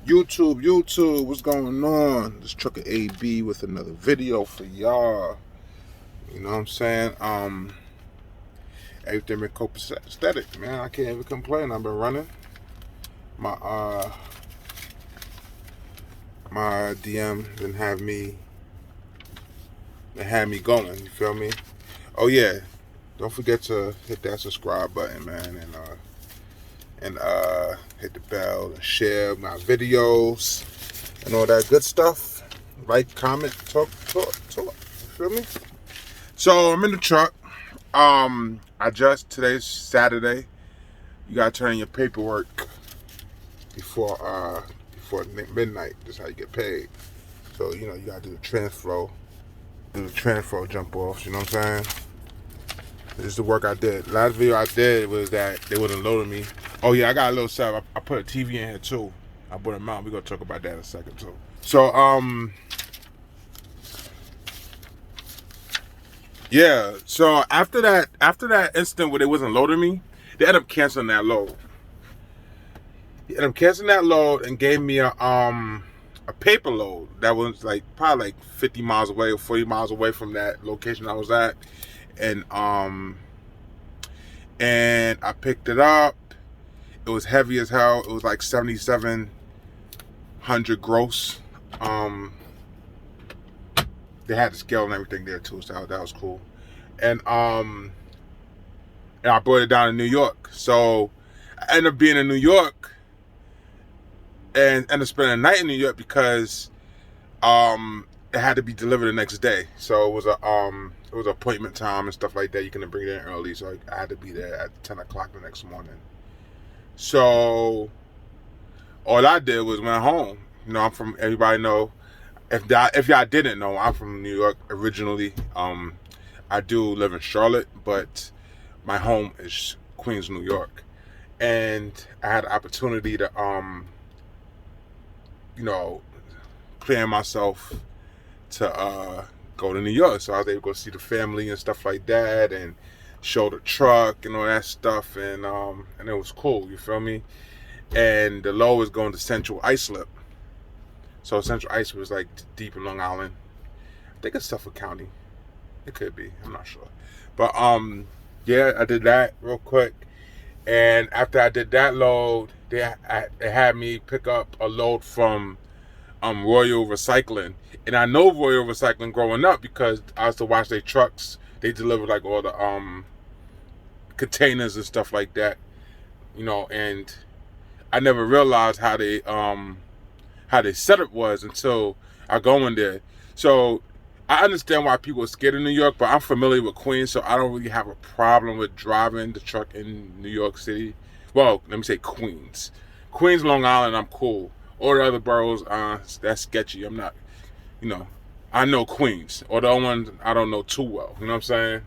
YouTube, what's going on? This trucker AB with another video for y'all. You know what I'm saying? Everything been copacetic, man. I can't even complain. I've been running. My DM didn't have me. It had me going. You feel me? Oh yeah. Don't forget to hit that subscribe button, man, and hit the bell and share my videos and all that good stuff. Like, comment, talk. You feel me? So I'm in the truck. Today's Saturday. You gotta turn in your paperwork before midnight. That's how you get paid. So you gotta do the transfer jump offs. You know what I'm saying? This is the work I did. Last video I did was that they wouldn't load me. Oh yeah, I got a little setup. I put a TV in here too. I bought a mount. We're gonna talk about that in a second too. So yeah. So after that incident where they wasn't loading me, they ended up canceling that load. And gave me a paper load that was probably 50 miles away or 40 miles away from that location I was at. And I picked it up. It was heavy as hell. It was like 7,700 gross. They had the scale and everything there too, so that was cool. And I brought it down to New York. So I ended up being in New York and ended up spending the night in New York because it had to be delivered the next day. So it was appointment time and stuff like that. You couldn't bring it in early, so I had to be there at 10 o'clock the next morning. So all I did was went home. I'm from, everybody know, if y'all didn't know, I'm from New York originally. I do live in Charlotte, but my home is Queens, New York. And I had the opportunity to plan myself to go to New York. So I was able to go see the family and stuff like that and show the truck and all that stuff, and it was cool, you feel me? And the low was going to Central Islip. So Central Islip was deep in Long Island. I think it's Suffolk County. It could be, I'm not sure. But yeah, I did that real quick. And after I did that load, they had me pick up a load from Royal Recycling. And I know Royal Recycling growing up because I used to watch their trucks. They delivered all the containers and stuff like that, and I never realized how they setup was until I go in there. So I understand why people are scared of New York, but I'm familiar with Queens, so I don't really have a problem with driving the truck in New York City. Well, let me say Queens, Long Island, I'm cool. All the other boroughs, that's sketchy. I'm not, I know Queens. Or the other ones I don't know too well. You know what I'm saying?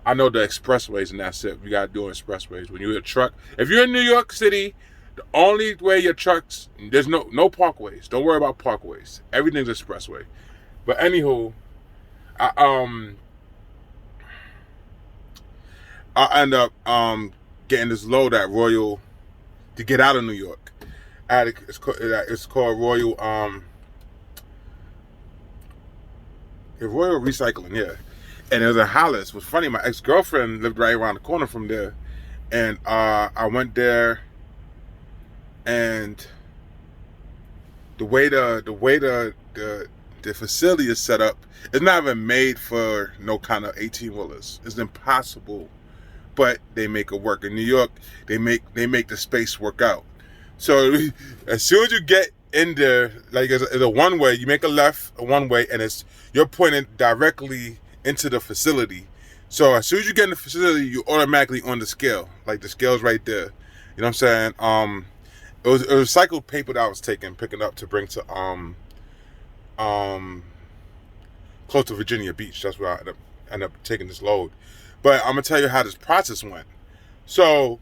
I know the expressways, and that's it. We got to do expressways. When you're a truck, if you're in New York City, the only way your trucks, there's no parkways. Don't worry about parkways. Everything's expressway. But anywho, I end up getting this load at Royal to get out of New York. It's called Royal Royal Recycling, yeah. And it was in Hollis. It was funny, my ex-girlfriend lived right around the corner from there. And I went there, and the way the facility is set up, it's not even made for no kind of 18-wheelers. It's impossible. But they make it work. In New York, they make the space work out. So as soon as you get in there, it's a one-way, you make a left, a one-way, and you're pointing directly into the facility. So as soon as you get in the facility, you're automatically on the scale. The scale's right there. You know what I'm saying? It was recycled paper that I was picking up to bring to close to Virginia Beach. That's where I ended up taking this load. But I'm gonna tell you how this process went. So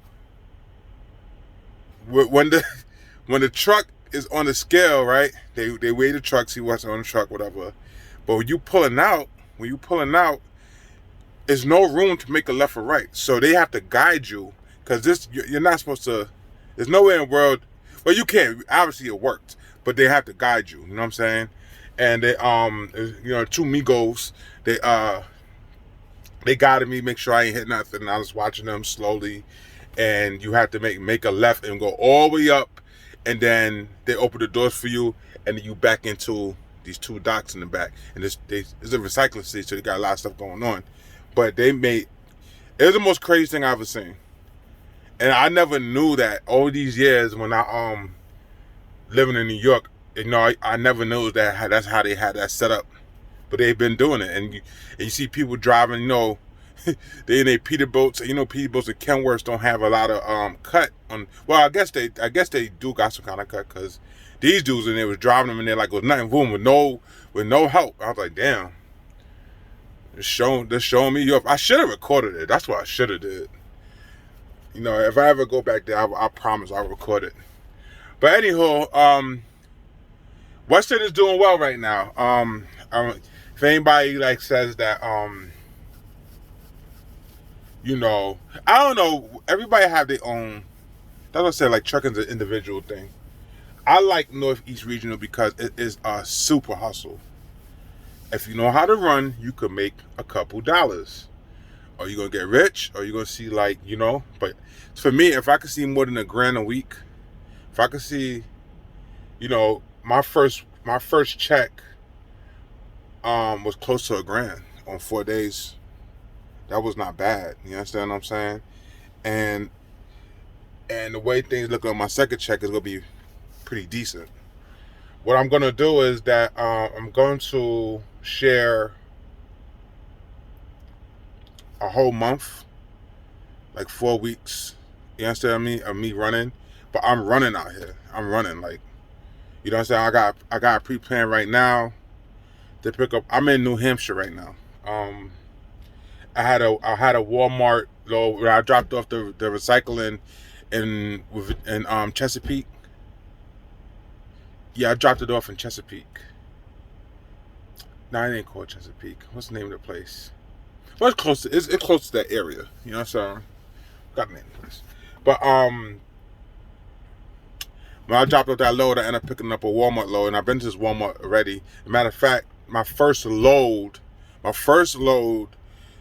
when the truck is on the scale, right? They weigh the truck, see what's on the truck, whatever. But when you pulling out, there's no room to make a left or right. So they have to guide you, because you're not supposed to. There's nowhere in the world. Well, you can. Obviously, it worked, but they have to guide you. You know what I'm saying? And they two Migos. They guided me, make sure I ain't hit nothing. I was watching them slowly, and you have to make a left and go all the way up, and then they open the doors for you, and then you back into these two docks in the back. And it's a recycling city, so they got a lot of stuff going on. But it was the most crazy thing I ever seen. And I never knew that all these years when I living in New York, I never knew that's how they had that set up. But they've been doing it, and you see people driving, they in their Peterbilts. Peterbilts and Kenworths don't have a lot of cut on. Well, I guess they do got some kind of cut, because these dudes in there was driving them in there like it was nothing, boom, with no help. I was like, damn, they're showing me up. I should have recorded it. That's what I should have did. If I ever go back there, I promise I'll record it. But anyhow, Western is doing well right now. If anybody says that, I don't know. Everybody have their own. That's what I said. Trucking's an individual thing. I like Northeast Regional because it is a super hustle. If you know how to run, you could make a couple dollars. Are you gonna get rich? Or you gonna see But for me, if I could see more than $1,000 a week, if I could see, my first check was close to $1,000 on 4 days. That was not bad. You understand what I'm saying? And the way things look on my second check is gonna be pretty decent. What I'm gonna do is that I'm going to share a whole month, 4 weeks. You understand what I mean? Of me running, but I'm running out here. I'm running you know what I'm saying? I got a pre-plan right now to pick up. I'm in New Hampshire right now. I had a Walmart where I dropped off the recycling in Chesapeake. Yeah, I dropped it off in Chesapeake. No, it ain't called Chesapeake. What's the name of the place? Well, it's close to that area. You know what I'm saying? Got the name of the place. But when I dropped off that load, I ended up picking up a Walmart load, and I've been to this Walmart already. As a matter of fact, my first load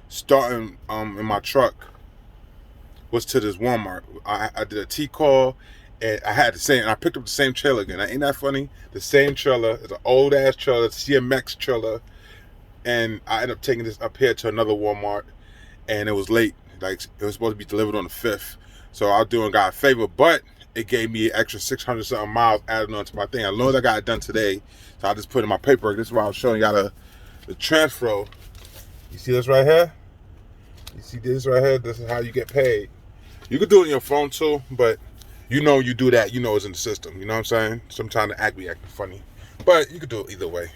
starting in my truck was to this Walmart. I did a T-call, and I picked up the same trailer again. Ain't that funny? The same trailer. It's an old ass trailer, CMX trailer, and I ended up taking this up here to another Walmart, and it was late. It was supposed to be delivered on the 5th. So I was doing God a favor, but it gave me an extra 600 something miles added onto my thing. I know I got it done today, so I just put it in my paperwork. This is why I was showing y'all the transfer. You see this right here? You see this right here? This is how you get paid. You could do it on your phone too, but you do that, it's in the system. You know what I'm saying? Sometimes the act be acting funny, but you could do it either way.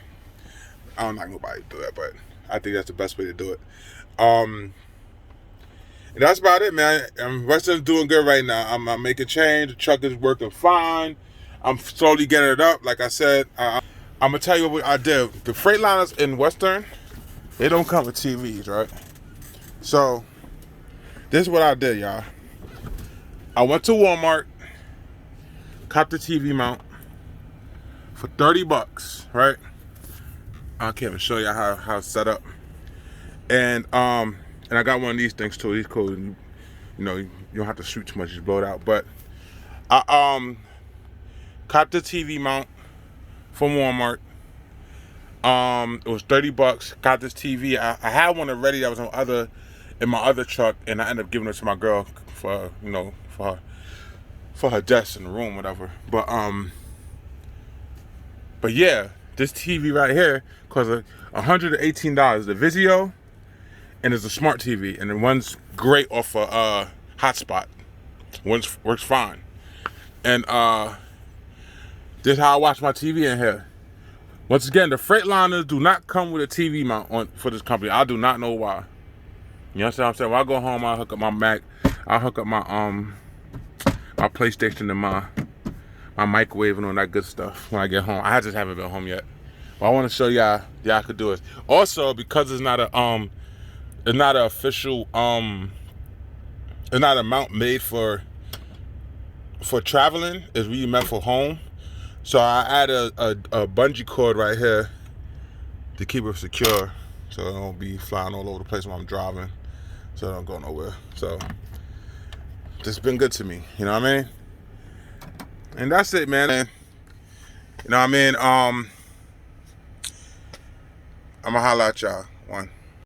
I don't like nobody to do that, but I think that's the best way to do it. And that's about it, man. Western's doing good right now. I'm making change. The truck is working fine. I'm slowly getting it up. Like I said, I'm gonna tell you what I did. The Freightliners in Western, they don't come with TVs, right? So this is what I did, y'all. I went to Walmart, copped the TV mount for $30, right? I can't even show you how it's set up. And I got one of these things too. These cool. You don't have to shoot too much, just blow it out. But I copped the TV mount from Walmart. It was $30. Got this TV. I had one already that was in my other truck, and I ended up giving it to my girl for her desk in the room, whatever. But yeah, this TV right here costs $118. The Vizio, and it's a smart TV, and it runs great off a hotspot. Works fine. And this is how I watch my TV in here. Once again, the Freightliners do not come with a TV mount for this company. I do not know why. You understand what I'm saying? When I go home, I'll hook up my Mac. I'll hook up my my PlayStation and my microwave and all that good stuff when I get home. I just haven't been home yet. But I want to show y'all could do it. Also, because it's not an official it's not a mount made for traveling. It's really meant for home. So I add a bungee cord right here to keep it secure, so it don't be flying all over the place while I'm driving, so it don't go nowhere. So it's been good to me, you know what I mean? And that's it, man. You know what I mean? I'ma holla at y'all. One.